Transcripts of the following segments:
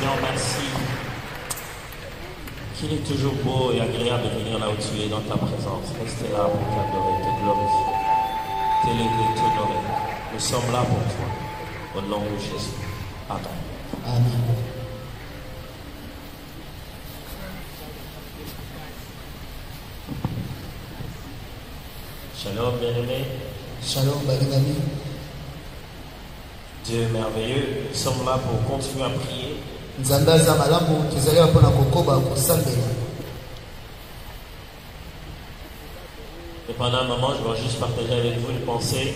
Seigneur, merci qu'il est toujours beau et agréable de venir là où tu es dans ta présence. Rester là pour t'adorer, te glorifier, t'élever, t'honorer. Nous sommes là pour toi. Au nom de Jésus. Amen. Amen. Shalom, bien-aimés. Shalom, Balingami. Dieu est merveilleux. Nous sommes là pour continuer à prier. Nzambaza malamu tuzaliwa pona kokoba kusambela. Et pendant un moment, je vais juste partager avec vous une pensée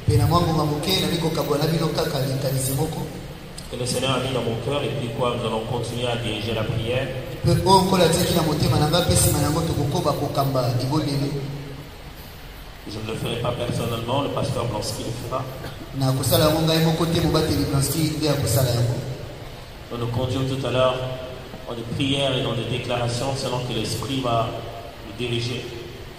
Pena mwangu mamuke na biko kabona bino kaka likanisi moko. que le Seigneur a mis dans mon cœur et puis quoi, nous allons continuer à diriger la prière. Pe onkola teki na motema na nga pesi manango to kokoba kokamba ibondele. Je ne le ferai pas personnellement, le pasteur Blanski le fera. Na kusala yango ngai moko te mobateli Blanski nde akusala yango. Nous nous conduisons tout à l'heure dans des prières et dans des déclarations selon que l'Esprit va nous diriger.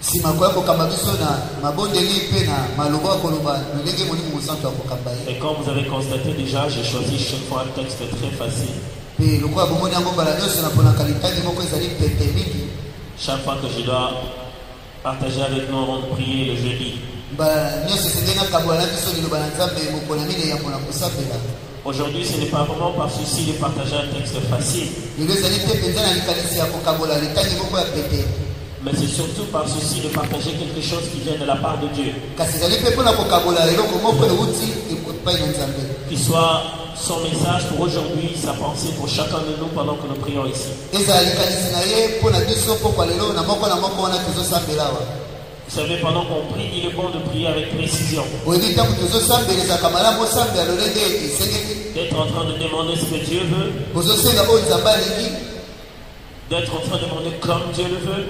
Sima kwa kokamba biso na mabondeli pe na malobo akoloba ndenge moni musantu akokamba ye. Et comme vous avez constaté déjà, j'ai choisi chaque fois un texte très facile. Pe lokwa bomoni yango bala nyonso na pona kalitani moko ezali pete mingi. Chaque fois que je dois partager avec nous avant de prier le jeudi. Aujourd'hui, ce n'est pas vraiment par souci de partager un texte facile, mais c'est surtout par souci de partager quelque chose qui vient de la part de Dieu, qui soit son message pour aujourd'hui, sa pensée pour chacun de nous pendant que nous prions ici. Vous savez, pendant qu'on prie, il est bon de prier avec précision. D'être en train de demander ce que Dieu veut. D'être en train de demander comme Dieu le veut.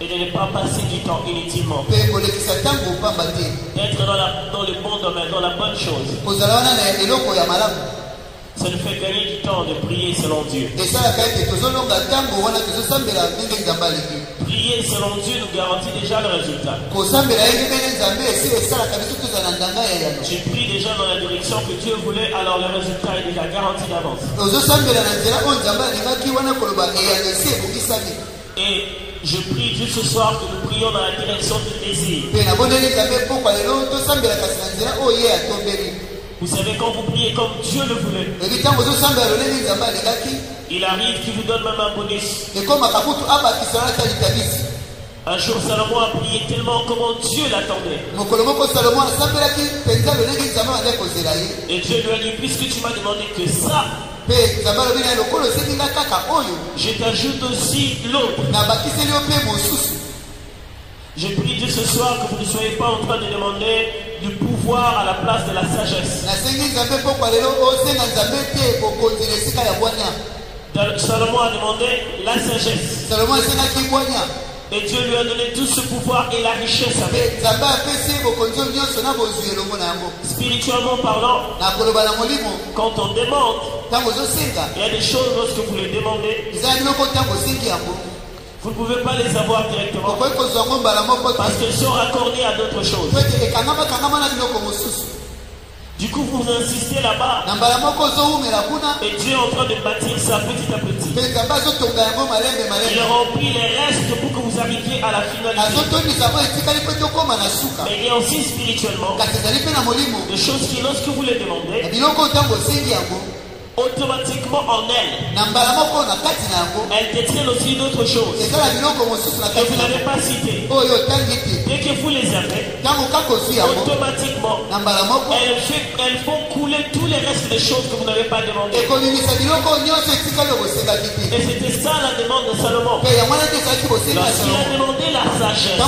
Et de ne pas passer du temps inutilement. D'être dans le bon domaine, dans la bonne chose. Ça nous fait gagner du temps de prier selon Dieu. Prier selon Dieu nous garantit déjà le résultat. Tu pries déjà dans la direction que Dieu voulait, alors le résultat est déjà garanti d'avance. Et je prie juste ce soir que nous prions dans la direction du désir. Vous savez, quand vous priez comme Dieu le voulait, il arrive qu'il vous donne même un bonus. Un jour, Salomon a prié tellement comment Dieu l'attendait. Et Dieu lui a dit, puisque tu m'as demandé que ça, je t'ajoute aussi l'autre. Je prie Dieu ce soir que vous ne soyez pas en train de demander du pouvoir à la place de la sagesse. Salomon a demandé la sagesse. Et Dieu lui a donné tout ce pouvoir et la richesse avec. Spirituellement parlant, quand on demande, il y a des choses lorsque vous les demandez, vous ne pouvez pas les avoir directement parce qu'elles sont raccordées à d'autres choses. Du coup, vous insistez là-bas et Dieu est en train de bâtir ça petit à petit. Il remplit les restes pour que vous arriviez à la finalité. Mais il y a aussi spirituellement des choses qui, lorsque vous les demandez, automatiquement en elle, elle détient aussi d'autres choses que vous n'avez pas citées. Dès que vous les avez, automatiquement, elles font couler tous les restes des choses que vous n'avez pas demandées. Et c'était ça la demande de Salomon. Lorsqu'il a demandé la sagesse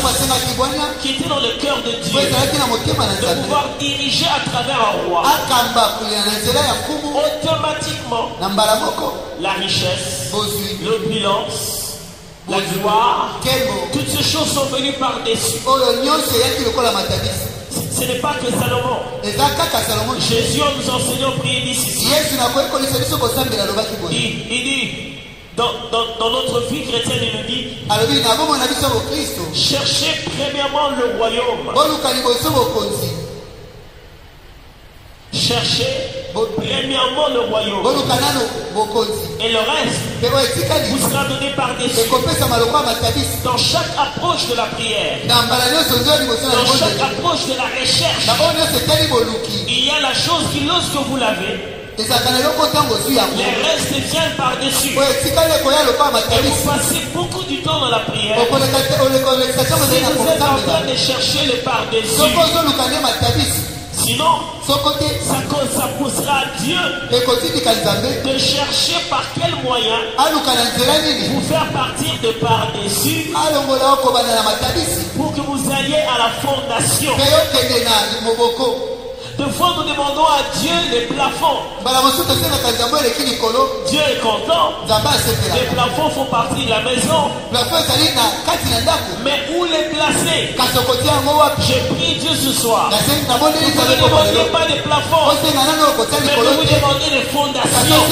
qui était dans le cœur de Dieu, de pouvoir diriger à travers un roi, automatiquement, la richesse, l'opulence, la gloire, toutes ces choses sont venues par-dessus. Ce n'est pas que Salomon. Jésus, en nous enseignant à prier d'ici. Il dit, dans notre vie chrétienne, il nous dit, cherchez premièrement le royaume. Cherchez Premièrement le royaume. Et le reste vous sera donné par-dessus. Dans chaque approche de la prière, dans chaque approche de la recherche, il y a la chose qui, lorsque vous l'avez, les restes viennent par-dessus. Et vous passez beaucoup du temps dans la prière. Si vous êtes en train de chercher le par-dessus, sinon, ça poussera Dieu de chercher par quel moyen vous faire partir de par-dessus pour que vous alliez à la fondation. De fois, nous demandons à Dieu les plafonds. Dieu est content. Les plafonds font partie de la maison. Mais où les placer? J'ai prié Dieu ce soir. Vous ne demandez pas des plafonds, mais vous demandez des fondations.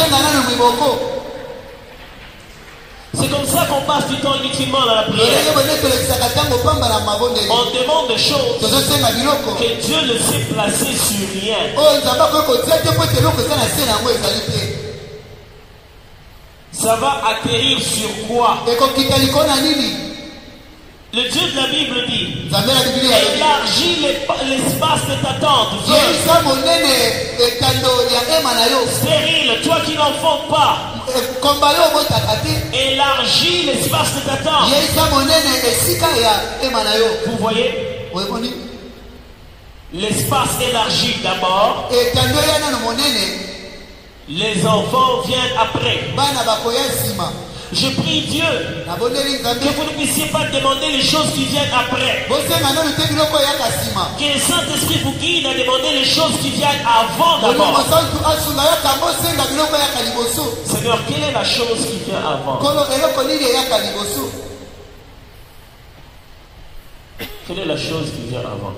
C'est comme ça qu'on passe du temps inutilement dans la prière. On demande des choses que Dieu ne sait placer sur rien. Ça va atterrir sur quoi? Le Dieu de la Bible dit: élargis l'espace de ta tente. Stérile, toi qui n'enfantes pas. Élargis l'espace de ta tente. Vous voyez? L'espace élargi d'abord. Les enfants viennent après. Je prie Dieu que vous ne puissiez pas demander les choses qui viennent après. Que le Saint-Esprit vous guide à demander les choses qui viennent avant d'abord. Seigneur, quelle est la chose qui vient avant? Quelle est la chose qui vient avant?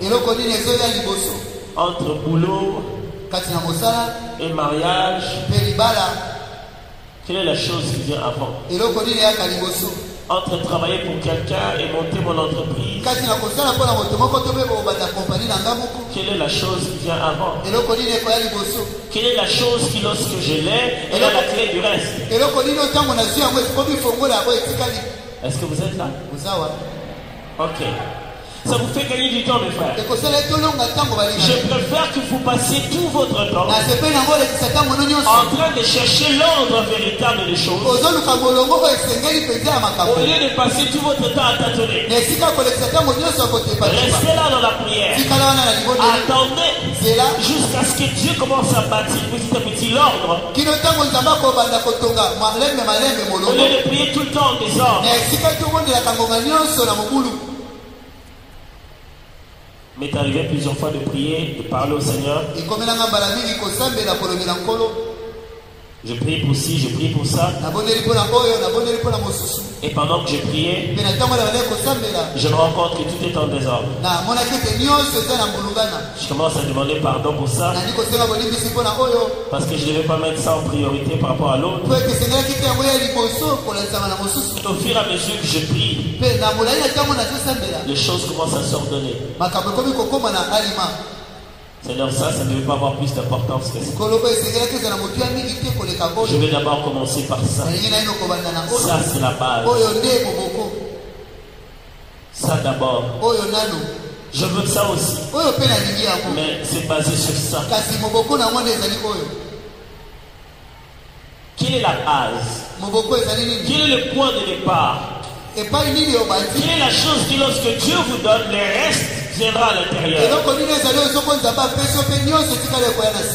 Entre boulot et mariage, quelle est la chose qui vient avant? Entre travailler pour quelqu'un et monter mon entreprise, quelle est la chose qui vient avant? Quelle est la chose qui, lorsque je l'ai, elle a la clé du reste? Est-ce que vous êtes là? Ok. Ça vous fait gagner du temps, mes frères. Je préfère que vous passiez tout votre temps en train de chercher l'ordre véritable des choses, au lieu de passer tout votre temps à tâtonner. Restez là dans la prière. Attendez jusqu'à ce que Dieu commence à bâtir petit à petit l'ordre, au lieu de prier tout le temps en désordre. M'est arrivé plusieurs fois de prier, de parler au Seigneur. Je prie pour ci, je prie pour ça. Et pendant que je priais, je me rends compte que tout est en désordre. Je commence à demander pardon pour ça, parce que je ne devais pas mettre ça en priorité par rapport à l'autre. Au fur et à mesure que je prie, les choses commencent à s'ordonner. Seigneur, ça ne devait pas avoir plus d'importance que ça. Je vais d'abord commencer par ça. Ça, c'est la base. Ça d'abord. Je veux ça aussi. Mais c'est basé sur ça. Quelle est la base? Quel est le point de départ? Quelle est la chose qui, lorsque Dieu vous donne, les restes viendra à l'intérieur?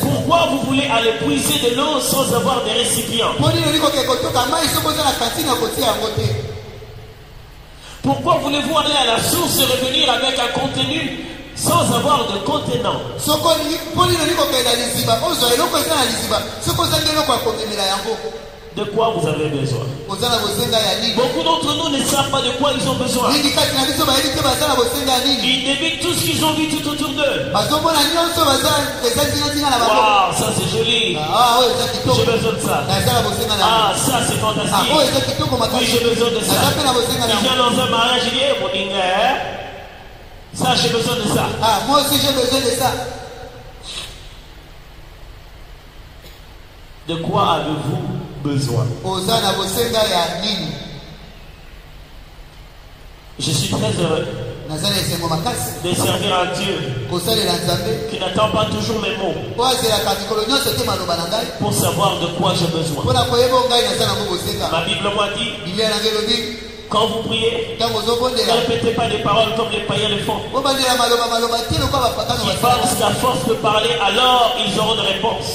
Pourquoi vous voulez aller puiser de l'eau sans avoir des récipients? Pourquoi voulez-vous aller à la source et revenir avec un contenu sans avoir de contenant? De quoi vous avez besoin? Beaucoup d'entre nous ne savent pas de quoi ils ont besoin. Ils débitent tout ce qu'ils ont vu tout autour d'eux. Waouh, ça c'est joli. J'ai besoin de ça. Ah, ça c'est fantastique. Oui, j'ai besoin de ça. Il vient dans un mariage, il dit, mon dingue, ça j'ai besoin de ça. Ah, moi aussi j'ai besoin de ça. De quoi avez-vous besoin? Je suis très heureux de servir un Dieu qui n'attend pas toujours mes mots pour savoir de quoi j'ai besoin. Ma Bible m'a dit, quand vous priez, ne répétez pas des paroles comme les païens le font. Ils pensent qu'à force de parler, alors ils auront une réponse.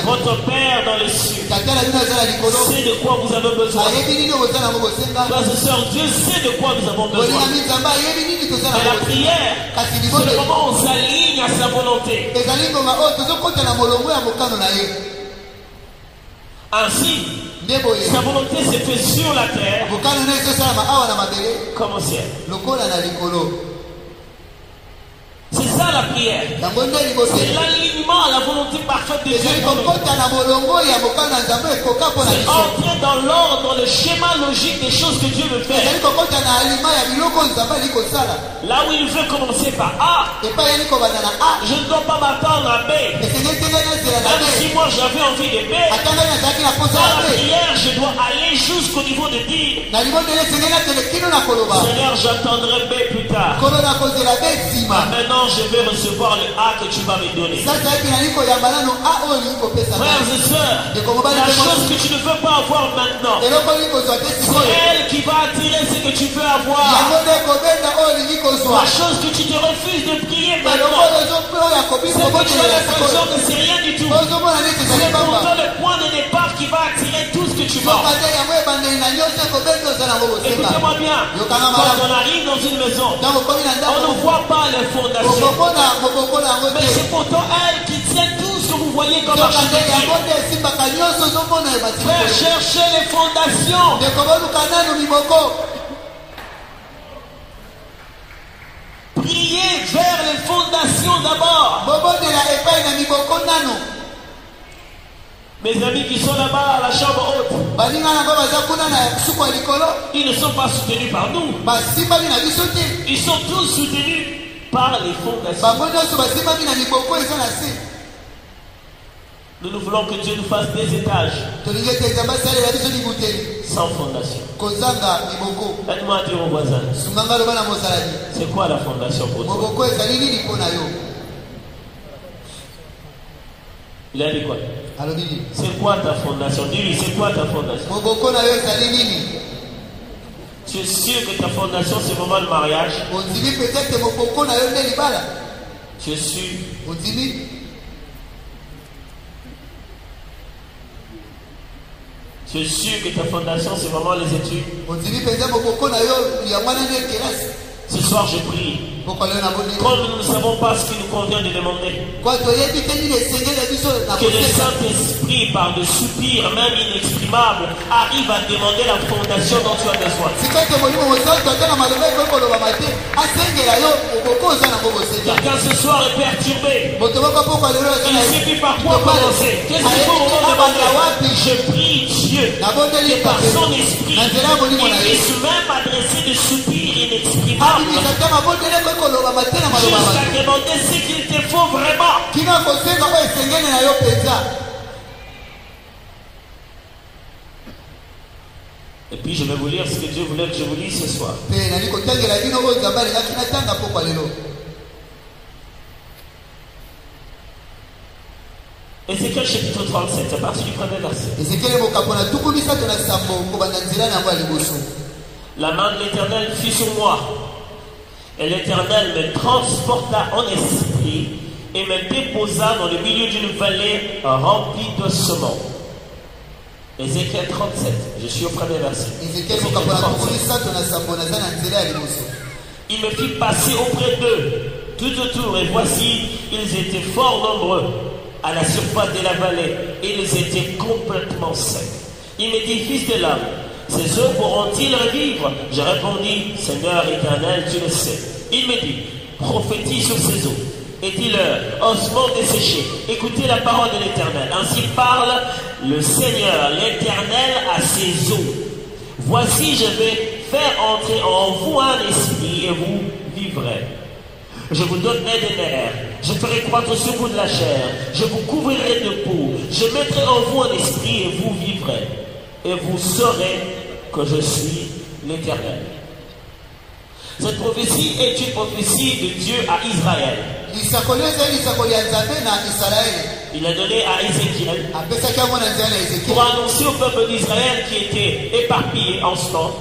Votre Père dans les cieux sait de quoi vous avez besoin. Frères et sœurs, Dieu sait de quoi nous avons besoin. Mais la prière, c'est le moment où on s'aligne à sa volonté. Ainsi, sa volonté s'est faite sur la terre comme au ciel. C'est ça la prière. C'est l'alignement à la volonté parfaite de Dieu. C'est entrer dans l'ordre, dans le schéma logique des choses que Dieu veut faire. Là où il veut commencer par A, je ne dois pas m'attendre à B. Même si moi j'avais envie de B, dans la prière, je dois aller jusqu'au niveau de D. Seigneur, j'attendrai B plus tard. Maintenant, je vais recevoir le A que tu vas me donner. Frères et sœurs, la chose que tu ne veux pas avoir maintenant, c'est elle qui va attirer ce que tu veux avoir. La chose que tu te refuses de prier maintenant, c'est que tu as l'impression que c'est rien du tout. C'est pourtant le point de départ qui va attirer tout ce que tu veux. Écoutez-moi bien, quand on arrive dans une maison, on ne voit pas les fondations. Mais c'est pourtant elle qui tient tout ce que vous voyez comme architecture. Frère, cherchez les fondations. Priez vers les fondations d'abord. Mes amis qui sont là-bas à la chambre haute, ils ne sont pas soutenus par nous. Ils sont tous soutenus par les fondations. Nous voulons que Dieu nous fasse des étages sans fondation. Faites-moi dire au voisin, c'est quoi la fondation pour toi? Il a dit quoi? C'est quoi ta fondation? Dis-lui, c'est quoi ta fondation? Tu es sûr que ta fondation c'est vraiment le mariage? Tu es sûr? Tu es sûr que ta fondation c'est vraiment les études? Ce soir je prie. Comme nous ne savons pas ce qui nous convient de demander, que le Saint-Esprit, par des soupirs même inexprimables, arrive à demander la fondation dont tu as besoin. Quelqu'un ce soir est perturbé. Il ne sait plus par quoi commencer. Qu'est-ce qu'il faut demander? Je prie Dieu que par son esprit, il puisse même adresser des soupirs inexprimables jusqu'à demander ce qu'il te faut vraiment. Et puis je vais vous lire ce que Dieu voulait que je vous lise ce soir. Ézéchiel chapitre 37, c'est parti du premier verset. La main de l'Éternel fut sur moi, et l'Éternel me transporta en esprit et me déposa dans le milieu d'une vallée remplie d'ossements. Ézéchiel 37, je suis au premier verset. Il me fit passer auprès d'eux tout autour, et voici, ils étaient fort nombreux à la surface de la vallée, et ils étaient complètement secs. Il me dit, fils de l'homme, ces eaux pourront-ils revivre? Je répondis, Seigneur éternel, tu le sais. Il me dit, prophétise sur ces eaux et dis-leur, ossements desséchés, écoutez la parole de l'Éternel. Ainsi parle le Seigneur, l'Éternel, à ces eaux. Voici, je vais faire entrer en vous un esprit et vous vivrez. Je vous donnerai des nerfs, je ferai croître sur vous de la chair, je vous couvrirai de peau, je mettrai en vous un esprit et vous vivrez. Et vous saurez que je suis l'Éternel. Cette prophétie est une prophétie de Dieu à Israël. Il a donné à Ézéchiel pour annoncer au peuple d'Israël qui était éparpillé en ce temps.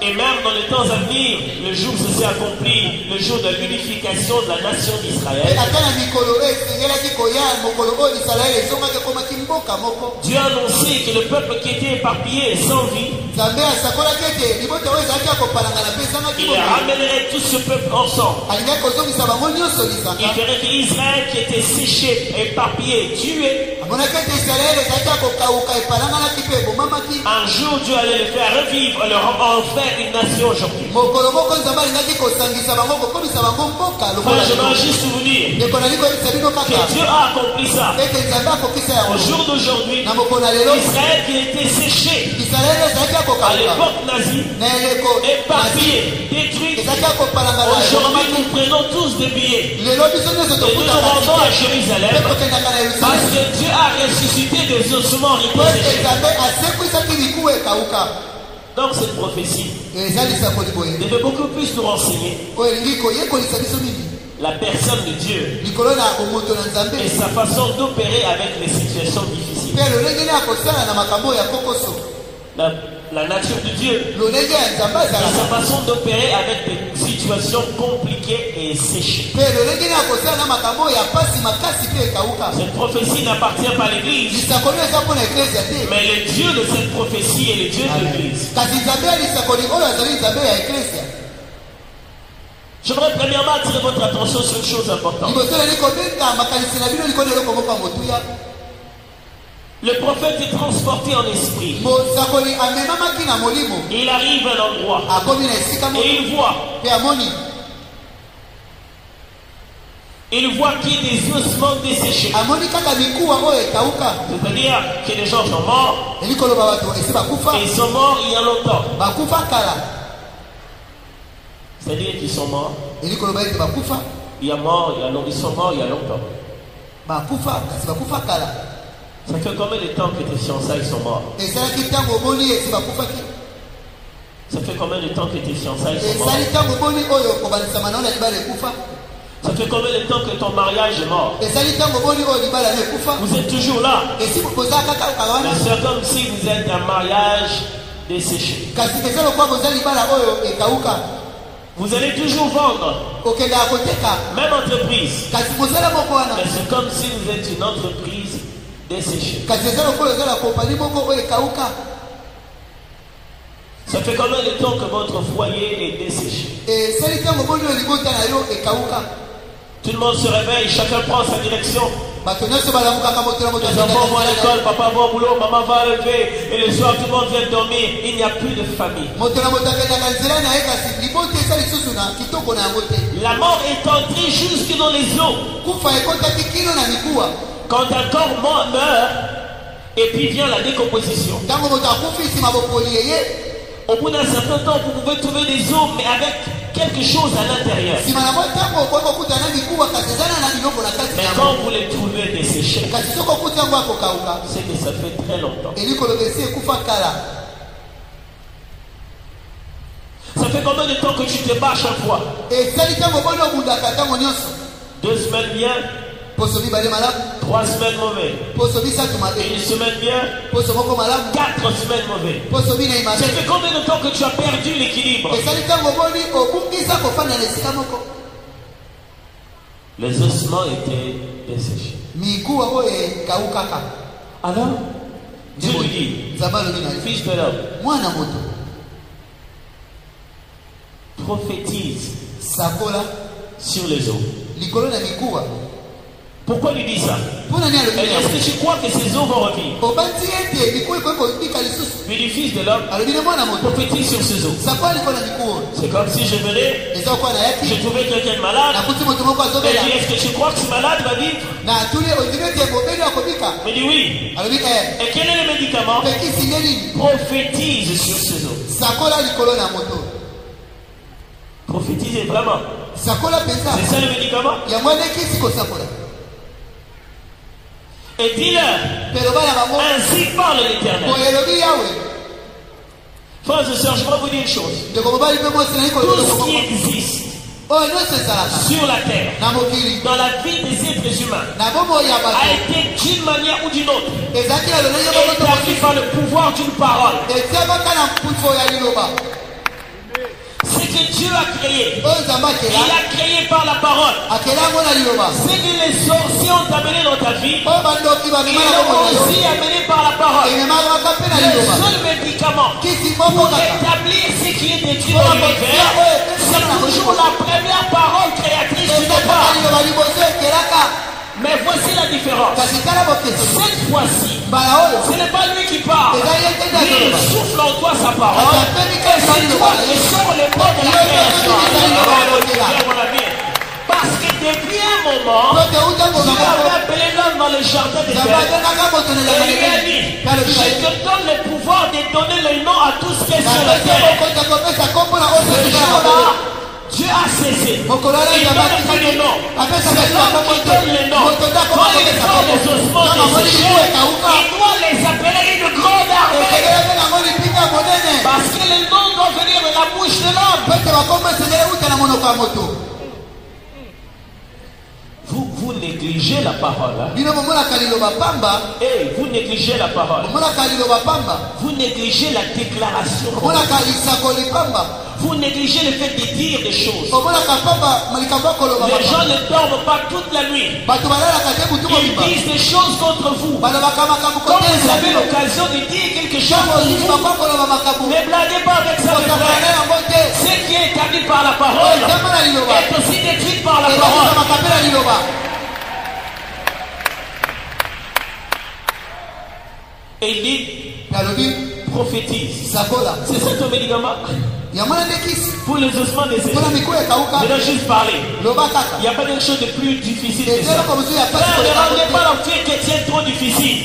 Et même dans les temps à venir, le jour où se s'est accompli, le jour de l'unification de la nation d'Israël, Dieu a annoncé que le peuple qui était éparpillé et sans vie, il ramènerait tout ce peuple ensemble. Il ferait qu'Israël qui était séché, éparpillé, tué, un jour Dieu allait le faire revivre et en faire une nation aujourd'hui. Je dois juste vous dire que Dieu a accompli ça. Au jour d'aujourd'hui, Israël qui était séché à l'époque nazie, éparpillé, détruit. Aujourd'hui, nous prenons tous des billets et nous nous rendons à Jérusalem parce que Dieu a ressuscité des ossements séchés. Donc cette prophétie devait beaucoup plus nous renseigner la personne de Dieu et sa façon d'opérer avec les situations difficiles. La nature de Dieu et sa façon d'opérer avec des situations compliquées et séchées. Cette prophétie n'appartient pas à l'Église, mais le Dieu de cette prophétie est le Dieu de l'Église. J'aimerais premièrement attirer votre attention sur une chose importante. Le prophète est transporté en esprit. Il arrive à un endroit et il voit qu'il y a des ossements desséchés. C'est-à-dire que les gens sont morts. Et ils sont morts il y a longtemps. C'est-à-dire qu'ils sont morts. Ils sont morts il y a longtemps. Ça fait combien de temps que tes fiançailles sont morts? Ça fait combien de temps que tes fiançailles sont morts? Ça fait combien de temps que ton mariage est mort? Vous êtes toujours là. C'est comme si vous êtes un mariage desséché. Vous allez toujours vendre. Même entreprise. Mais c'est comme si vous êtes une entreprise desséchée. Ça fait combien de temps que votre foyer est desséché? Tout le monde se réveille, chacun prend sa direction. Les enfants vont à l'école, papa va au boulot, maman va lever, et le soir tout le monde vient dormir. Il n'y a plus de famille. La mort est entrée jusque dans les eaux. Quand un corps meurt, et puis vient la décomposition. Au bout d'un certain temps, vous pouvez trouver des os, mais avec quelque chose à l'intérieur. Mais quand vous les trouvez desséchés, c'est que ça fait très longtemps. Ça fait combien de temps que tu te bats chaque fois? 2 semaines bien, 3 semaines mauvais, 1 semaine bien, 4 semaines mauvais. Ça fait combien de temps que tu as perdu l'équilibre? Les ossements étaient desséchés. Alors, Dieu lui dit, fils de l'homme, prophétise sur les eaux. Pourquoi lui dit ça? Est-ce que tu crois que ces eaux vont revivre? Lui dit, fils de l'homme, prophétise sur ces eaux. C'est comme si je venais, je trouvais quelqu'un de malade, et je dis, est-ce que tu crois que ce malade va vivre? Il dit oui. Et quel est le médicament? Prophétise sur ces eaux. Prophétiser vraiment. C'est ça le médicament. Et dis-leur, ainsi parle l'Éternel. Frères et sœurs, je vais vous dire une chose. Tout ce qui existe sur la terre, dans la vie des êtres humains, a été d'une manière ou d'une autre établi par le pouvoir d'une parole. Ce que Dieu a créé, il a créé par la parole. Ce que les sorciers ont amené dans ta vie, ils l'ont aussi amené par la parole. Le seul médicament pour établir ce qui est détruit dans l'univers, c'est toujours la première parole créatrice du départ. Mais voici la différence. Cette fois-ci, ce n'est pas lui qui parle. Il souffle en toi sa parole. Et c'est toi qui sors les portes de la création. Parce que depuis un moment, Dieu avait appelé l'homme dans le jardin de Dieu. Et il a dit, je te donne le pouvoir de donner le nom à tout ce qui est sur la terre. Ce jour-là, Dieu a cessé. Il donne plus le nom. C'est l'homme qui donne le nom. Quand il sort des ossements desséchés, il doit les appeler une grande armée. Parce que le nom doit venir de la bouche de l'homme. Vous négligez la parole. Et vous négligez la parole. Vous négligez la déclaration. Vous négligez le fait de dire des choses. Les gens ne dorment pas toute la nuit. Ils disent des choses contre vous. Quand vous avez l'occasion de dire quelque chose contre vous, ne blaguez pas avec ça, mes frères. Ce qui est établi par la parole est aussi détruit par la parole. Et il dit, prophétise. C'est ça ton médicament? Pour les ossements desséchés. Je dois juste parler. Il n'y a pas quelque chose de plus difficile que ça. Ne rendez pas la vie chrétienne trop difficile.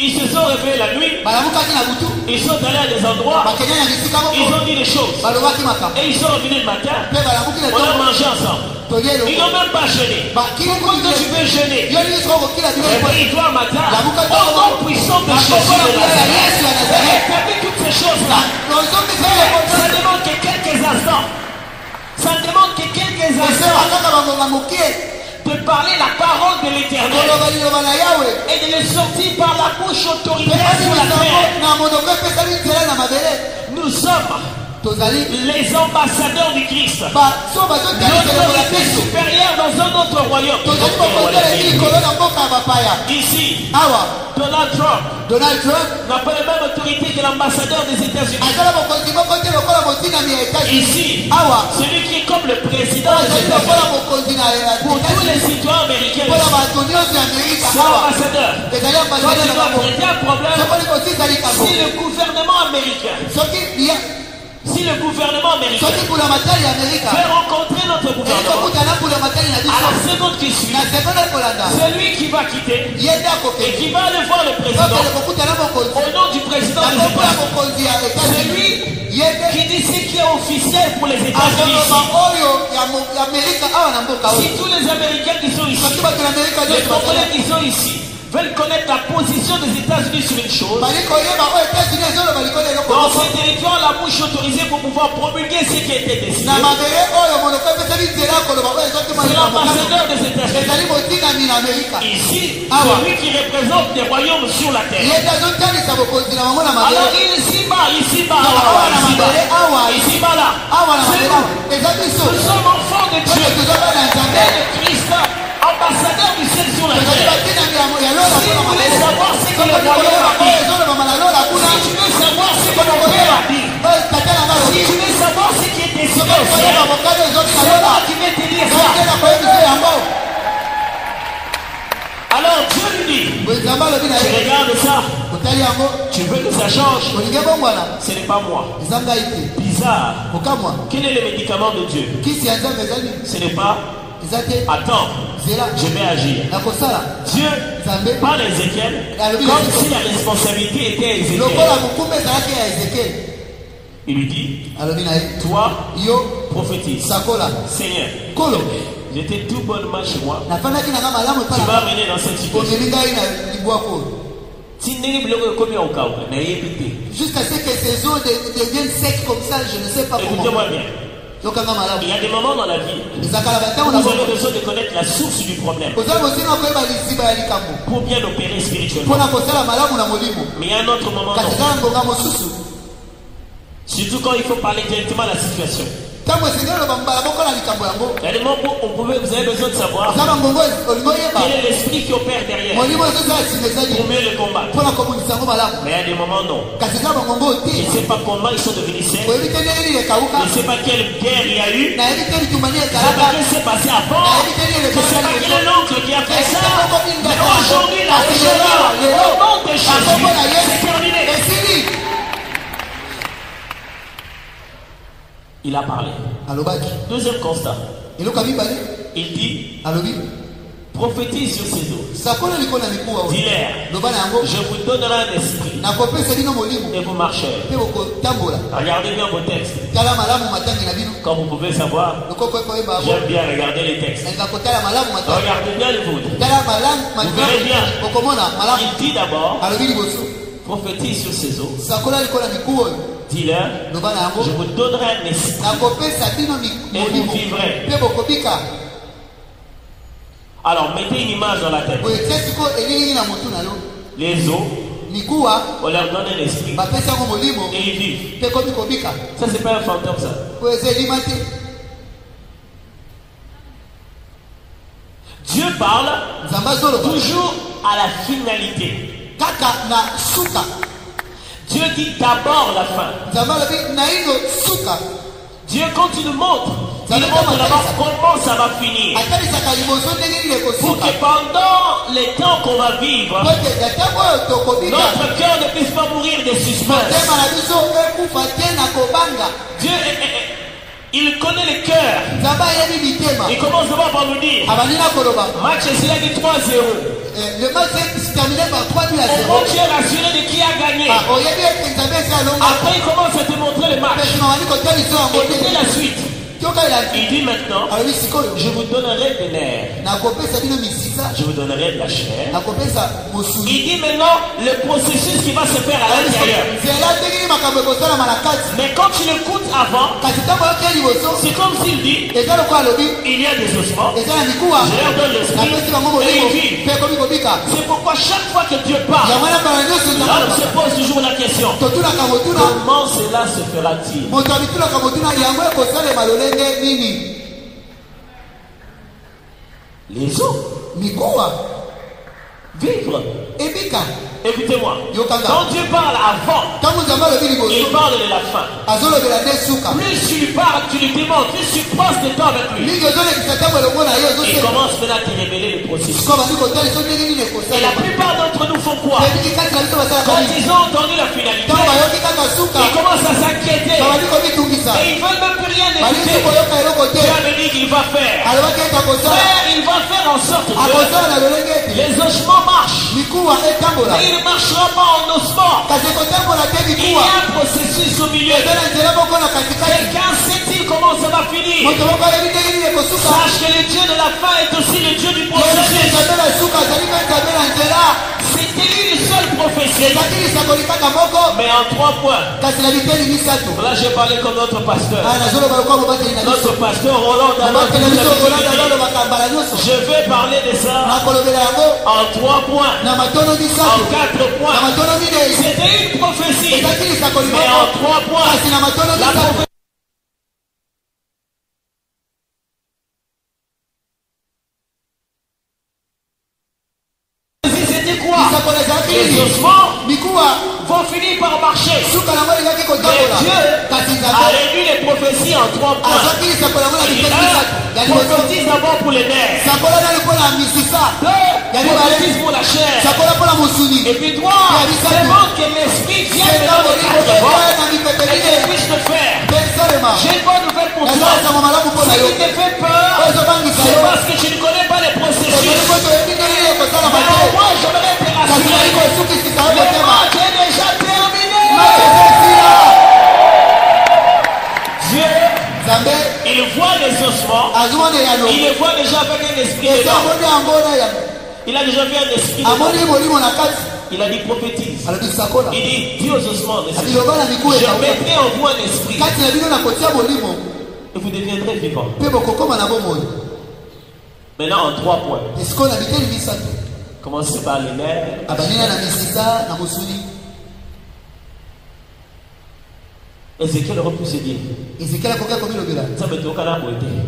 Ils se sont réveillés la nuit. Ils sont allés à des endroits. Ils ont dit des choses. Et ils sont revenus le matin. On a mangé ensemble. Ils n'ont même pas jeûné. Pourquoi que tu veux jeûner? Et puis toi le matin, au nom puissant de Jésus de Nazareth, établis toutes ces choses-là. Ça demande que quelques instants. Ça demande que quelques instants de parler la parole de l'Éternel et de les sortir par la bouche autoritaire sur la terre. Nous sommes les ambassadeurs du Christ. L'autorité supérieure dans un autre royaume. Ici, Donald Trump n'a pas la même autorité que l'ambassadeur des États-Unis. Ici, celui qui est comme le président des États-Unis pour tous les citoyens américains, c'est l'ambassadeur. Donc il doit traiter un problème si le gouvernement américain fait rencontrer notre gouvernement, à la seconde qui suit, c'est lui qui va quitter et qui va aller voir le président au nom du président des États-Unis. C'est lui qui dit ce qui est officiel pour les États-Unis. Si tous les Américains qui sont ici, les Congolais qui sont ici, veulent connaître la position des États-Unis sur une chose, dans ces territoires, la bouche autorisée pour pouvoir promulguer ce qui a été décidé. C'est l'ambassadeur des États-Unis. Ici, celui qui représente des royaumes sur la terre. Alors ici-bas, là. C'est nous. Nous sommes enfants de Dieu. Et de Christ, ambassadeur du ciel sur la terre. Si vous voulez savoir ce que le royaume a dit, si tu veux savoir ce que mon père a dit, si tu veux savoir ce qui est décidé au ciel, c'est moi qui vais te dire ça. Alors Dieu lui dit, tu regardes ça, tu veux que ça change, ce n'est pas moi. Bizarre. Quel est le médicament de Dieu? Ce n'est pas attends, je vais agir. Dieu parle à Ézéchiel comme si la responsabilité était à Ézéchiel. Il lui dit, toi, prophétise. Seigneur, j'étais tout bonnement chez moi. Tu m'as amené dans cette situation. Jusqu'à ce que ces eaux deviennent secs comme ça, je ne sais pas comment. Écoutez-moi bien. Il y a des moments dans la vie où vous avez besoin de connaître la source du problème pour bien opérer spirituellement. Mais il y a un autre moment, surtout quand il faut parler directement de la situation. Il y a des moments où vous avez besoin de savoir quel est l'esprit qui opère derrière pour mieux le combattre. Mais il y a des moments non. Je ne sais pas comment ils sont devenus sains. Je ne sais pas quelle guerre il y a eu. Je ne sais pas ce qui s'est passé avant. Je ne sais pas quel est l'oncle qui a fait ça. Mais aujourd'hui, la région, au nom de Jésus, c'est terminé. Il a parlé. Deuxième constat. Il dit, prophétise sur ces eaux. Dis-leur, je vous donnerai un esprit et vous marcherez. Regardez bien vos textes. Comme vous pouvez savoir, j'aime bien regarder les textes. Regardez bien le vôtre. Vous verrez bien. Il dit d'abord, prophétise sur ces eaux. Dis-leur, je vous donnerai un esprit et vous vivrez. Alors, mettez une image dans la tête. Les eaux, on leur donne un esprit et ils vivent. Ça, c'est pas un fantôme, ça. Dieu parle toujours à la finalité. Dieu dit d'abord la fin. Dieu, quand il nous montre, il montre d'abord comment ça va finir. Pour que pendant les temps qu'on va vivre, notre cœur ne puisse pas mourir de suspense. Dieu, il connaît le cœur. Il commence d'abord par nous dire, match il a dit 3-0. Le match s'est terminé par 3-0. Au tu es rassuré de qui a gagné. Après, il commence à te montrer le match. Écoutez la suite. Il dit maintenant, je vous donnerai des nerfs. Je vous donnerai de la chair. Il dit maintenant le processus qui va se faire à l'intérieur. Mais quand tu l'écoutes avant, c'est comme s'il dit, il y a des ossements, je leur donne l'esprit et ils vivent. C'est pourquoi chaque fois que Dieu parle, l'homme se pose toujours la question, comment cela se fera-t-il? Les eaux, vivre. Écoutez-moi, quand Dieu parle avant, il parle de la fin. Plus tu lui parles, tu lui demandes, plus tu passes de temps avec lui, il commence maintenant à te révéler le processus. Et la plupart d'entre nous font quoi? Quand ils ont entendu la finalité, ils commencent à s'inquiéter et ils ne veulent même plus rien écouter. Dieu me dit qu'il va faire. Frère, il va faire en sorte que les ossements marchent. Mais il ne marchera pas en ossements. Il y a un processus au milieu. Quelqu'un sait-il comment ça va finir? Sache que le Dieu de la fin est aussi le Dieu du processus. C'était lui le seul prophétie. Mais en 3 points. Là, j'ai parlé comme notre pasteur. Notre pasteur Roland d'abord. Je vais parler de ça en 3 points. En 4 points. C'était une prophétie. Mais en 3 points. La prophétie. Les ossements vont finir par marcher. Mais Dieu a réduit les prophéties en 3 points. Prophétise d'abord pour les nerfs. 2, prophétise pour la chair. Et puis 3, demande que l'esprit vienne dans le cadre et qu'il puisse te faire. J'ai une bonne nouvelle pour toi. Ce qui te fait peur, c'est parce que tu ne connais pas les processus. Mais moi, j'aimerais te rassurer. Le match est déjà terminé. Il voit les ossements. Il les voit déjà avec un esprit dedans. Il a déjà vu un esprit dedans. Il a dit prophétise. Il dit dis aux ossements, je mettrai en vous un esprit et vous deviendrez vivants. Maintenant en 3 points. Commencez par les nerfs. Ézéchiel repousse Dieu.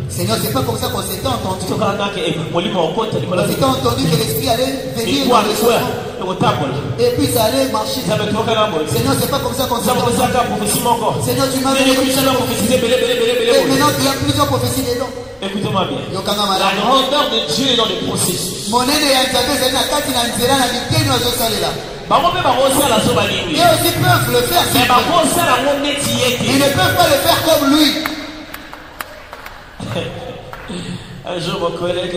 Seigneur, c'est pas comme ça qu'on s'était entendu. On s'était entendu que l'esprit allait venir dans le soir. Et puis ça allait marcher. Seigneur, c'est pas comme ça qu'on s'était entendu. Seigneur, tu m'as donné et maintenant tu as plusieurs prophéties dedans. Écoutez-moi bien. La grandeur de Dieu est dans le processus. Ils aussi peuvent le faire. Ils ne peuvent pas le faire comme lui. Un jour, mon collègue,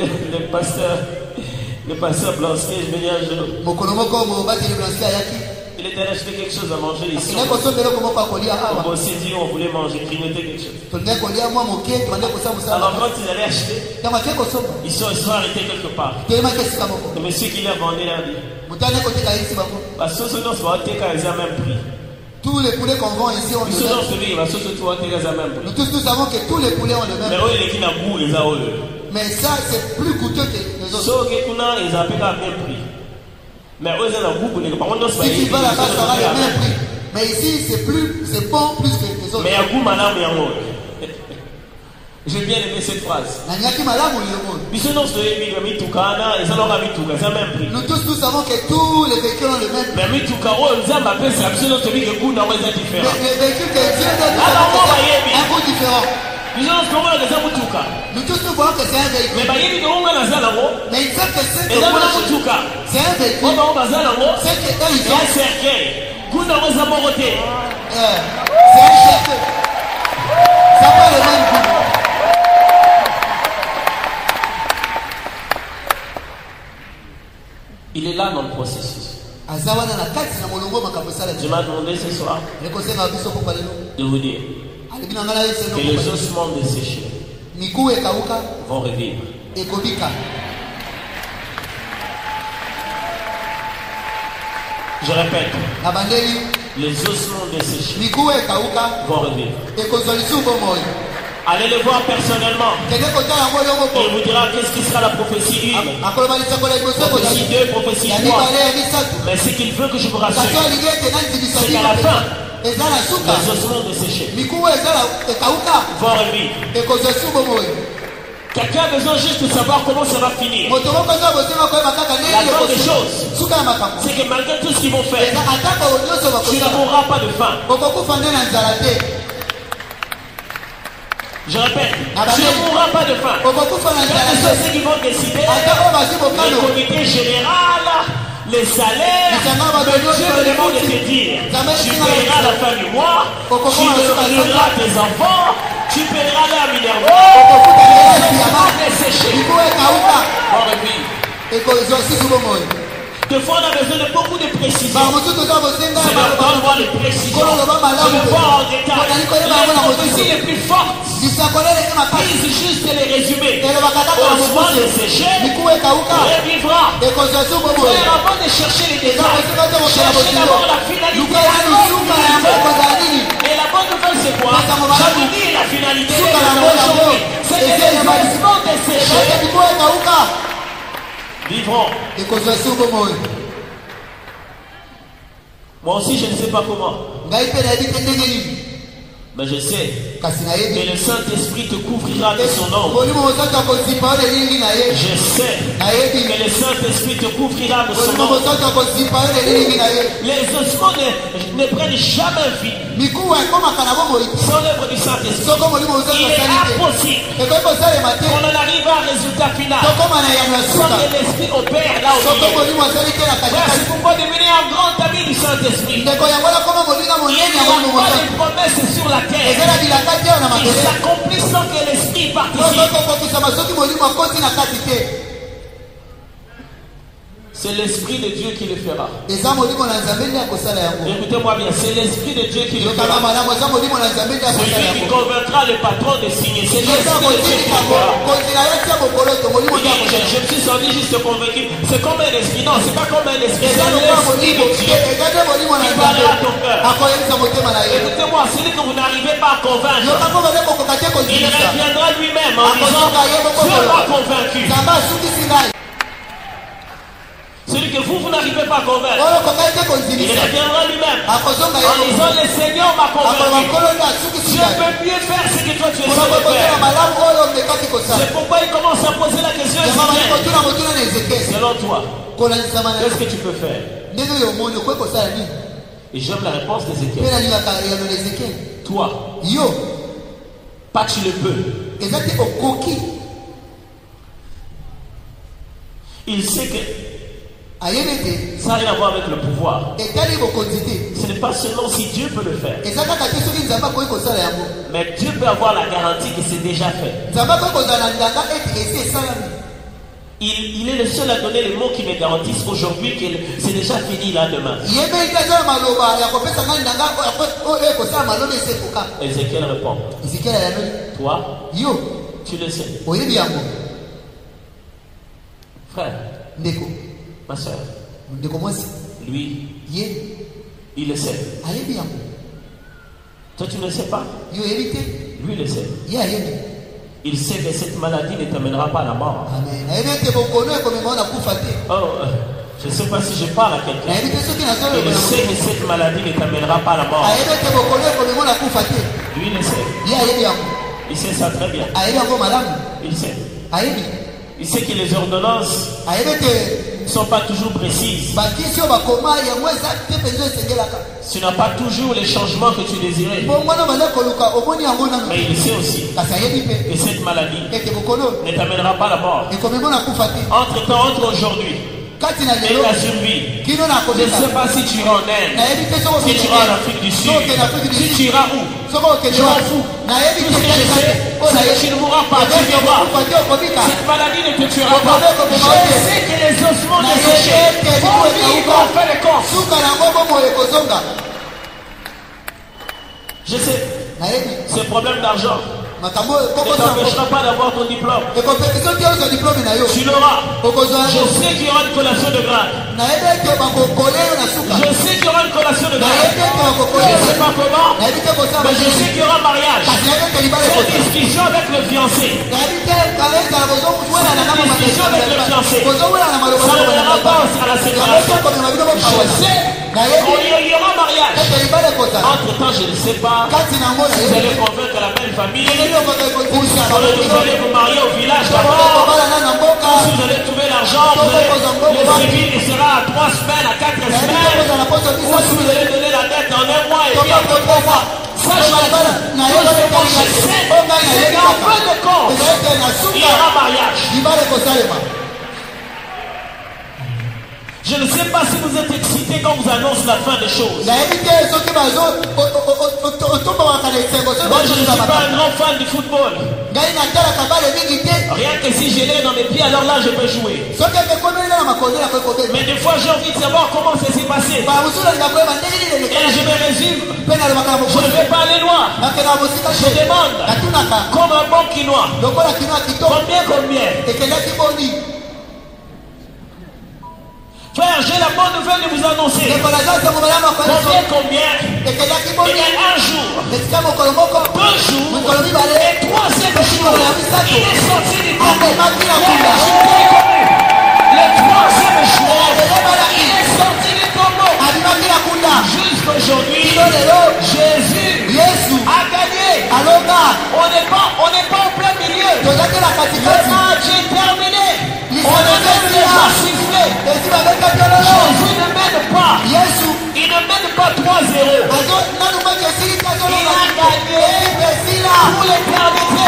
le pasteur Blansky, je venais un jour. Il était allé acheter quelque chose à manger ici. On s'est dit on voulait manger, grignoter quelque chose. Alors quand ils allaient acheter, ils sont arrêtés quelque part. Le monsieur qui leur vendait leur dit tous les poulets qu'on vend ici ont le même. Nous tous savons que tous les poulets ont le même. Mais ça c'est plus coûteux que les autres. Si tu vas là-bas, ça aura le même prix. Mais ici, c'est bon plus que les autres. J'ai bien aimé cette phrase. Nous tous savons que tous les véhicules ont le même prix. Mais les véhicules que Dieu donne un goût différent. Nous tous nous voyons que c'est un véhicule. Mais ils savent que c'est un véhicule. C'est un véhicule. C'est un cercueil. Ça n'a pas le même goût. Il est là dans le processus. Je m'ai demandé ce soir de vous dire que les ossements desséchés vont revivre. Je répète, les ossements desséchés vont revivre. Allez le voir personnellement. Il vous dira qu'est-ce qui sera la prophétie 1, prophétie 2, prophétie 3. Mais ce qu'il veut que je vous rassure, c'est qu'à la fin, les ossements desséchés vont revivre. Quelqu'un a besoin juste de savoir comment ça va finir. La grande des choses, c'est que malgré tout ce qu'ils vont faire, tu ne mourras pas de faim. Je répète, tu ne mourras pas de faim. Quels sont ceux qui vont décider? Le comité général, les salaires, mais Dieu me demande de te dire, tu paieras la fin du mois, tu nourriras tes enfants, tu paieras la minerva, des fois on a besoin de beaucoup de précision. Donne-moi les précisions. Je ne vois en détail. Les prophéties les plus fortes, ils juste les résumer. Ossements desséchés, revivra. Frère, avant de chercher les détails, cherchez d'abord la finalité. Et la bonne nouvelle c'est quoi? Je vous dis la finalité aujourd'hui. C'est que les ossements desséchés vivront. Moi aussi je ne sais pas comment. Mais je sais que le Saint-Esprit te couvrira de son ombre. Je sais que le Saint-Esprit te couvrira de son ombre. Les ossements ne prennent jamais vie sans l'œuvre du Saint-Esprit. Il est impossible qu'on en arrive à un résultat final sans que l'Esprit opère là au milieu. C'est pourquoi devenir un grand ami du Saint-Esprit. Il n'y a pas de promesses sur la terre qui s'accomplissent sans que l'Esprit participe. C'est l'Esprit de Dieu qui le fera. Écoutez-moi bien, c'est l'Esprit de Dieu qui le fera. Celui qui convaincra le patron de signer. C'est l'Esprit de Dieu qui le fera. Je me suis senti juste convaincu. C'est comme un esprit. Non, c'est pas comme un esprit. C'est l'Esprit de Dieu qui parlera à ton cœur. Écoutez-moi, celui que vous n'arrivez pas à convaincre, il reviendra lui-même en disant Dieu m'a convaincu. Celui que vous n'arrivez pas à convaincre, il reviendra lui-même en disant le Seigneur m'a convaincu. Je peux mieux faire ce que toi tu essaies de faire. C'est pourquoi il commence à poser la question selon toi, qu'est-ce que tu peux faire? Et j'aime la réponse d'Ézéchiel. Toi, pas tu le peux. Il sait que ça n'a rien à voir avec le pouvoir. Ce n'est pas seulement si Dieu peut le faire, mais Dieu peut avoir la garantie que c'est déjà fait. Il est le seul à donner les mots qui me garantissent aujourd'hui que c'est déjà fini là demain. Ézéchiel répond. Toi, tu le sais. Frère, ma soeur, lui, il le sait. Toi, tu ne le sais pas. Lui le sait. Il sait que cette maladie ne t'amènera pas à la mort. Oh, je ne sais pas si je parle à quelqu'un. Il sait que cette maladie ne t'amènera pas à la mort. Lui, il le sait. Il sait ça très bien. Il sait. Il sait que les ordonnances ne sont pas toujours précises. Tu n'as pas toujours les changements que tu désirais. Mais il sait aussi que cette maladie ne t'amènera pas à la mort. Entre-temps, entre aujourd'hui et ta survie, je ne sais pas si tu iras en Inde, si tu iras en Afrique du Sud, si tu iras où, je m'en fous. Tout ce que je sais, c'est que tu ne mourras pas, tu vivras. Cette maladie ne te tuera pas. Je sais que les ossements desséchés vont vivre en fin de compte. Je sais, c'est un problème d'argent. Ne t'empêchera pas d'avoir ton diplôme. Tu l'auras. Je sais qu'il y aura une collation de grade. Je sais qu'il y aura une collation de grade. Je ne sais pas comment, mais je sais qu'il y aura un mariage. Cette discussion avec le fiancé. Cette discussion avec le fiancé. Ça ne viendra pas à la célébration. Je sais qu'il y aura un mariage. Entre temps, je ne sais pas si vous allez convaincre la belle famille. Ou si vous allez vous marier au village d'abord, ou si vous allez trouver l'argent, le civil il sera à 3 semaines, à 4 semaines, ou si vous allez donner la dette en 1 mois et puis après 3 mois. Ça, je sais, c'est qu'en fin de compte, il y aura mariage. Je ne sais pas si vous êtes excités quand vous annonce la fin des choses. Moi, je ne suis pas un grand fan du football. Rien que si je l'ai dans mes pieds, alors là, je peux jouer. Mais des fois, j'ai envie de savoir comment ça s'est passé. Et je me résume. Je ne vais pas aller loin. Je demande, comme un bon quinoa, combien? Frère, j'ai la bonne nouvelle de vous annoncer. Combien? Il y a un jour, 2 jours, et 3e jour, il est sorti du Congo. Le 3e jour, il est sorti du Congo. Jusqu'aujourd'hui, Jésus a gagné. On n'est pas en plein milieu. Le match est terminé. On a même déjà sifflé. Jésus ne mène pas. Il ne mène pas 3-0. Il a gagné pour l'éternité.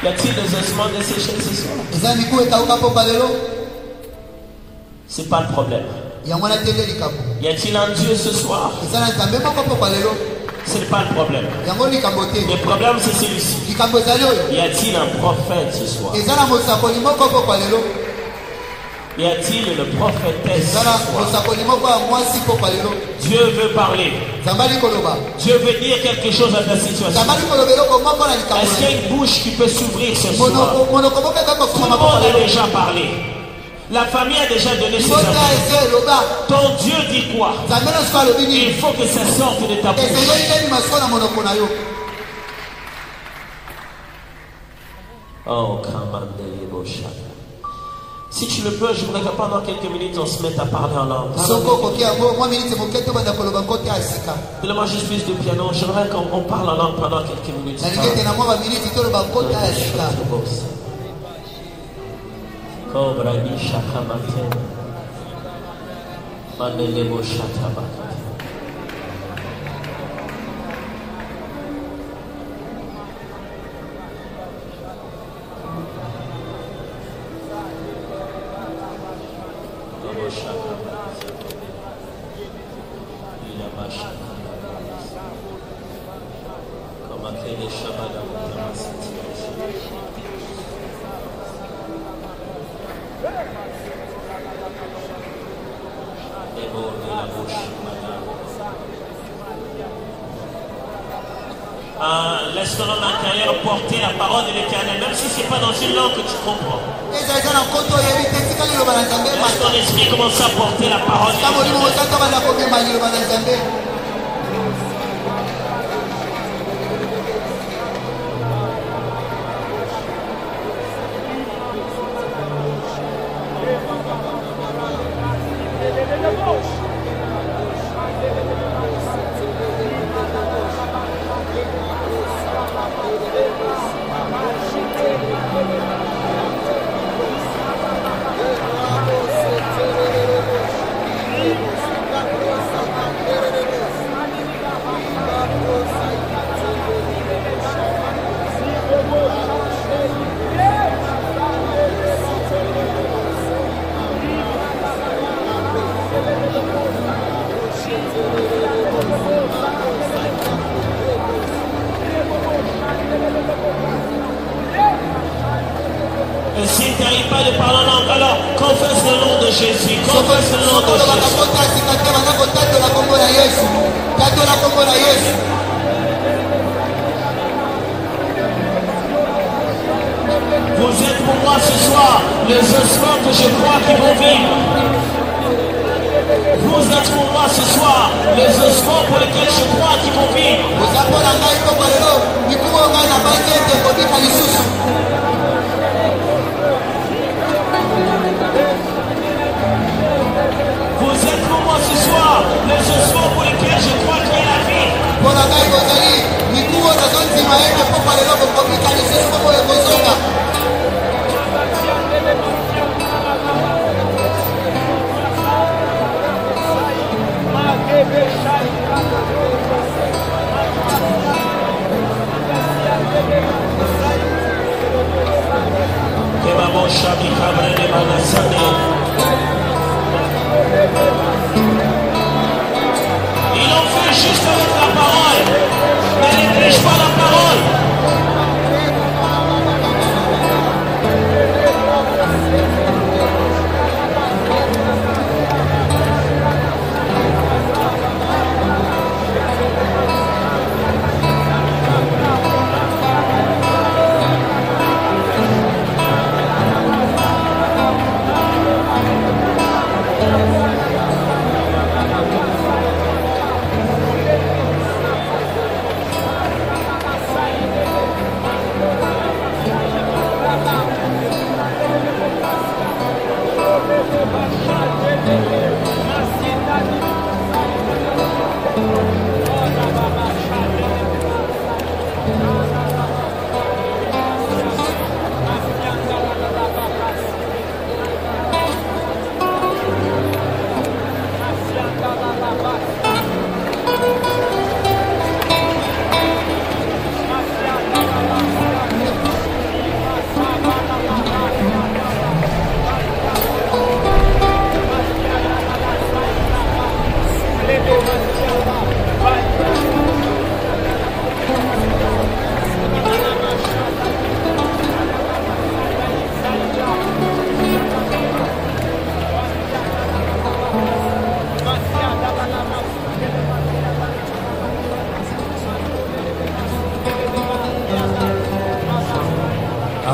Y a-t-il des ossements desséchés ce soir? C'est pas le problème. Y a-t-il un Dieu ce soir? Ce n'est pas le problème. Le problème c'est celui-ci. Y a-t-il un prophète ce soir? Y a-t-il une prophétesse ce soir? Dieu veut parler. Dieu veut dire quelque chose à ta situation. Est-ce qu'il y a une bouche qui peut s'ouvrir ce soir? Tout le monde a déjà parlé. La famille a déjà donné ses avis. Ton Dieu dit quoi? Il faut que ça sorte de ta bouche. Oh, si tu le peux, je voudrais que pendant quelques minutes on se mette à parler en langue. Donne-moi juste plus de piano. J'aimerais qu'on parle en langue pendant quelques minutes. Laisse ton homme intérieur porter la parole de l'Éternel, même si ce n'est pas dans une langue que tu comprends. Laisse ton esprit commencer à porter la parole de l'Éternel. S'il t'arrive pas de parler en langue, alors confesse le nom de Jésus. Confesse le nom de Jésus. Vous êtes pour moi ce soir les ossements que je crois qui vont vivre. Vous êtes pour moi ce soir les ossements pour lesquels je crois qui vont vivre. Vous êtes pour moi ce soir les ossements pour lesquels je crois qu'il y a la vie. Ils ont fait juste avec la parole, mais ils ne prêchent pas la parole.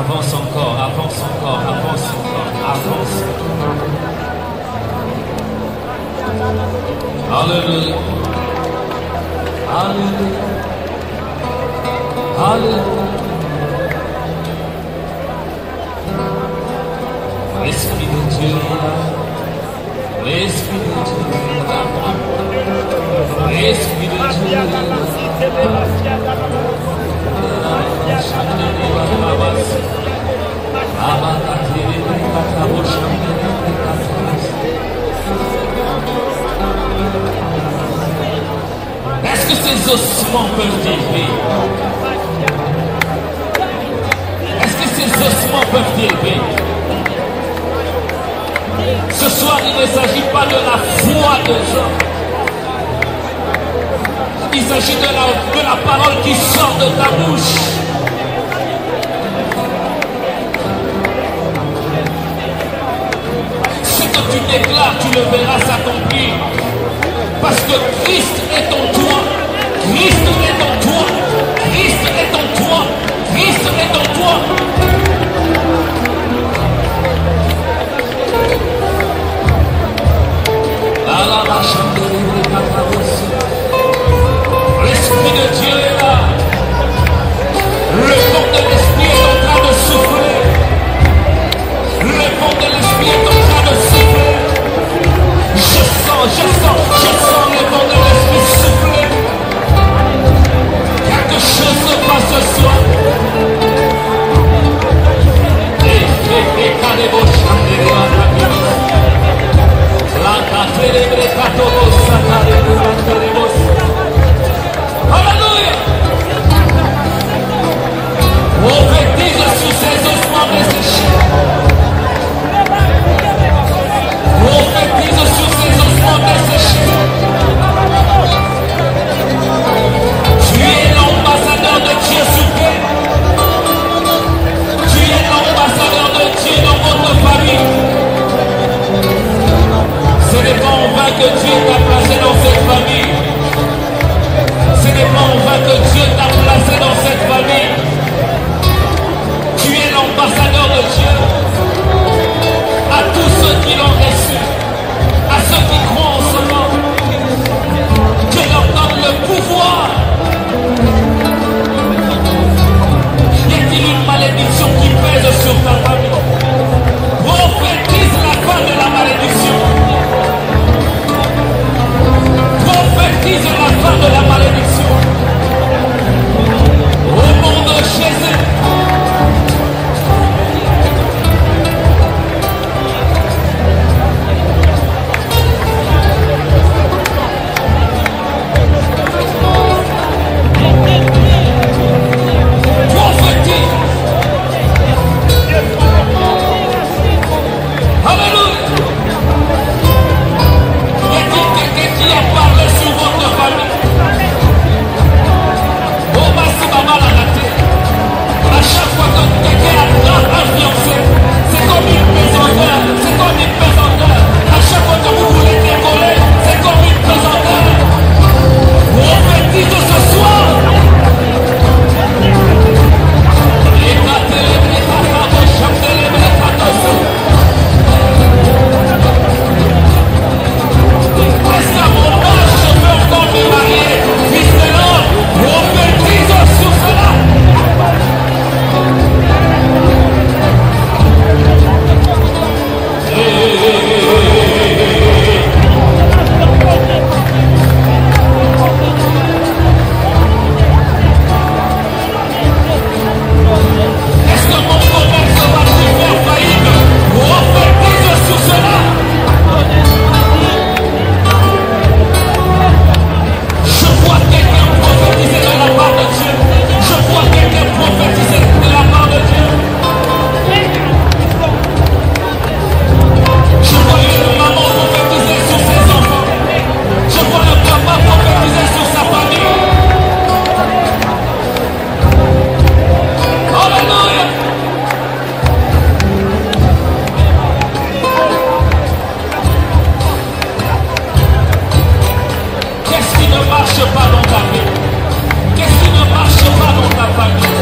Avance encore, avance encore, avance encore, avance. Alléluia. Alléluia. Alléluia. L'Esprit de Dieu est là. L'Esprit de Dieu est là. L'Esprit de Dieu est là. Est-ce que ces ossements peuvent dire oui? Est-ce que ces ossements peuvent dire oui? Ce soir, il ne s'agit pas de la foi des hommes. Il s'agit de la parole qui sort de ta bouche. Ce que tu déclares, tu le verras s'accomplir. Parce que Christ est en toi. Christ est en toi. Christ est en toi. Christ est en toi. L'Esprit de Dieu est là. Le vent de l'Esprit est en train de souffler. Le vent de l'Esprit est en train de souffler. Je sens le vent de l'Esprit souffler. Quelque chose se passe ce soir. Alléluia. Prophétise sur ces ossements desséchés. Prophétise sur ces ossements desséchés. Tu es l'ambassadeur de Dieu sur terre. Tu es l'ambassadeur de Dieu dans votre famille. Ce n'est pas en vain que Dieu t'a placé dans cette famille. Ce n'est pas en vain que Dieu t'a placé dans cette famille. Tu es l'ambassadeur de Dieu. À tous ceux qui l'ont reçu, à ceux qui croient en ce nom, Dieu leur donne le pouvoir. Y a-t-il une malédiction qui pèse sur ta famille? Prophétise la fin de la malédiction. Prophétise la fin de la malédiction. Au nom de Jésus. Prophétise. Alléluia. Y a-t-il quelqu'un qui a parlé sur votre famille? Oh, bah, c'est pas mal à rater. À chaque fois que quelqu'un a influencé, c'est comme une pesanteur. C'est comme une pesanteur. À chaque fois que vous voulez décoller, c'est comme une pesanteur. Prophétise ce soir. Est-ce qu'à mon âge, je peux encore me marier? Fils de l'homme, prophétise sur cela. Est-ce que mon commerce va-t-il faire faillite? Prophétise sur cela. Je vois quelqu'un prophétiser de la part de Dieu. Je vois quelqu'un prophétiser de la part de Dieu. Je vois une maman prophétiser sur ses enfants. Je vois le papa prophétiser sur sa famille. Alléluia. Qu'est-ce qui ne marche pas dans ta vie? Qu'est-ce qui ne marche pas dans ta famille?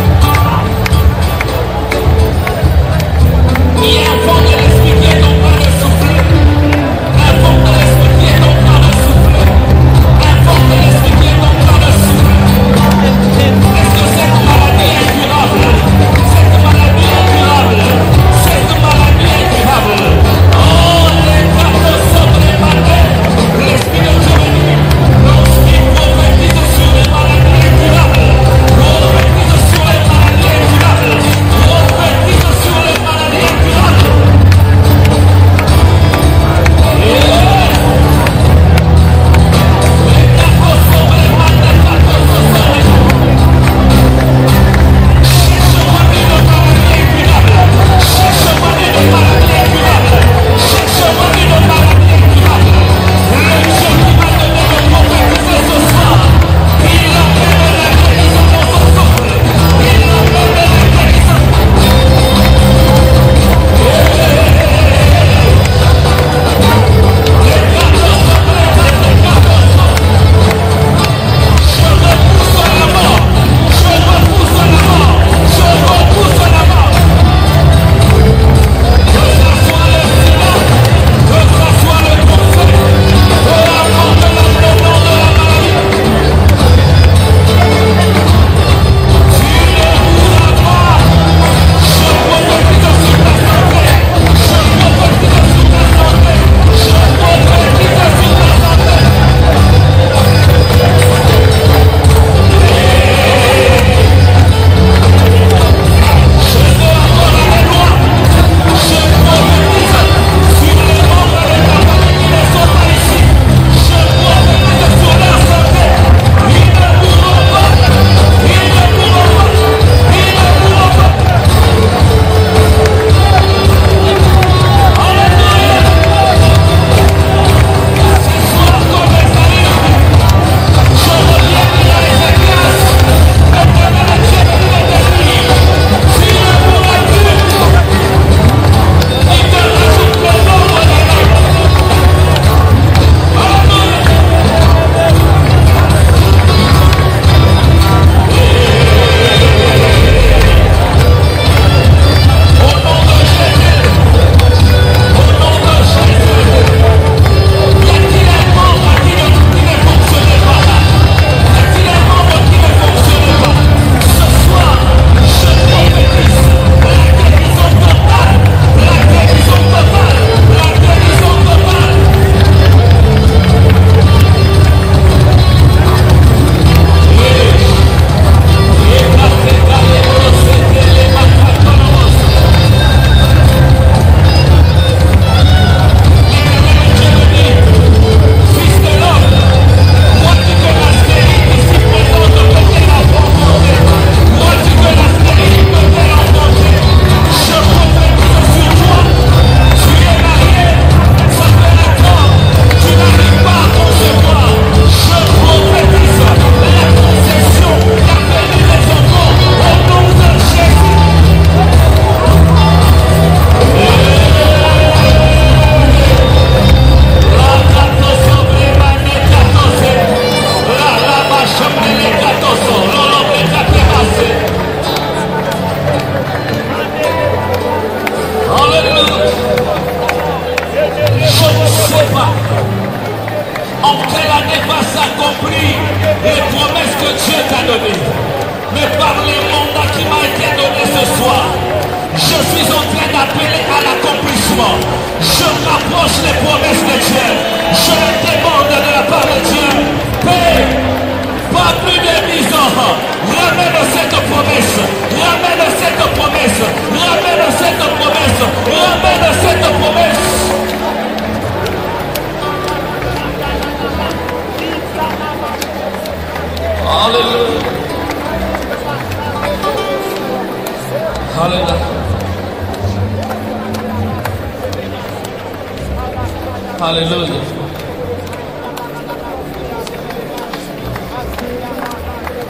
Alléluia.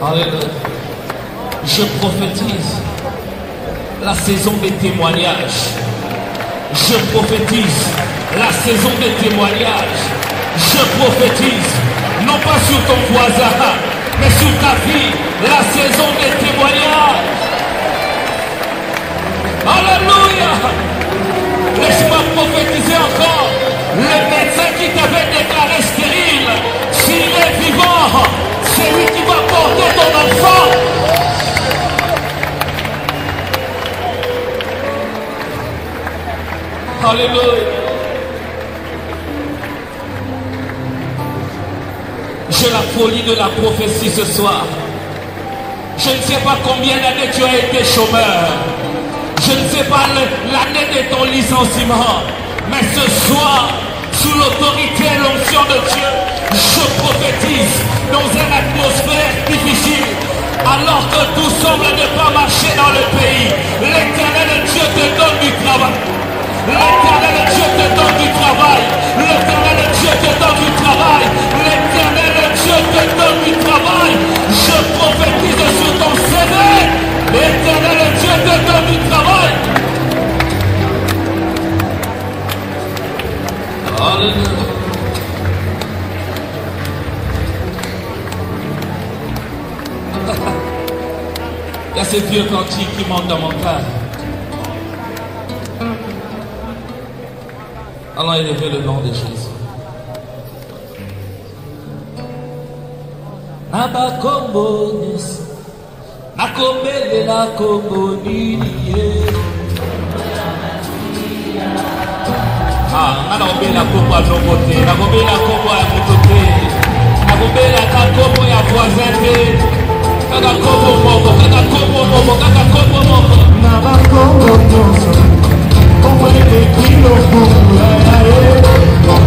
Alléluia. Je prophétise la saison des témoignages. Je prophétise la saison des témoignages. Je prophétise, non pas sur ton voisin, mais sur ta vie, la saison des témoignages. Alléluia. prophétiser encore. Le médecin qui t'avait déclaré stérile, s'il est vivant, c'est lui qui va porter ton enfant. Alléluia. J'ai la folie de la prophétie ce soir. Je ne sais pas combien d'années tu as été chômeur. Je ne sais pas l'année de ton licenciement. Mais ce soir, sous l'autorité et l'onction de Dieu, je prophétise dans une atmosphère difficile. Alors que tout semble ne pas marcher dans le pays, l'Éternel Dieu te donne du travail. L'Éternel Dieu te donne du travail. L'Éternel Dieu te donne du travail. L'Éternel Dieu te donne du travail. Je prophétise sur ton CV. L'Éternel Dieu te donne du travail. Alléluia. Il y a ces vieux cantiques qui montent dans mon cœur. Allons élever le nom de Jésus. Nabakombonis, nakombele nakomboniye. Nakombela kombo ya lobote, nakombela kombo ya mutote, nakombela kombo ya voisin te, kaka kombo moko, kaka kombo moko, kaka kombo moko. Nabakombonis, kombo ya kilo kombo ya ye.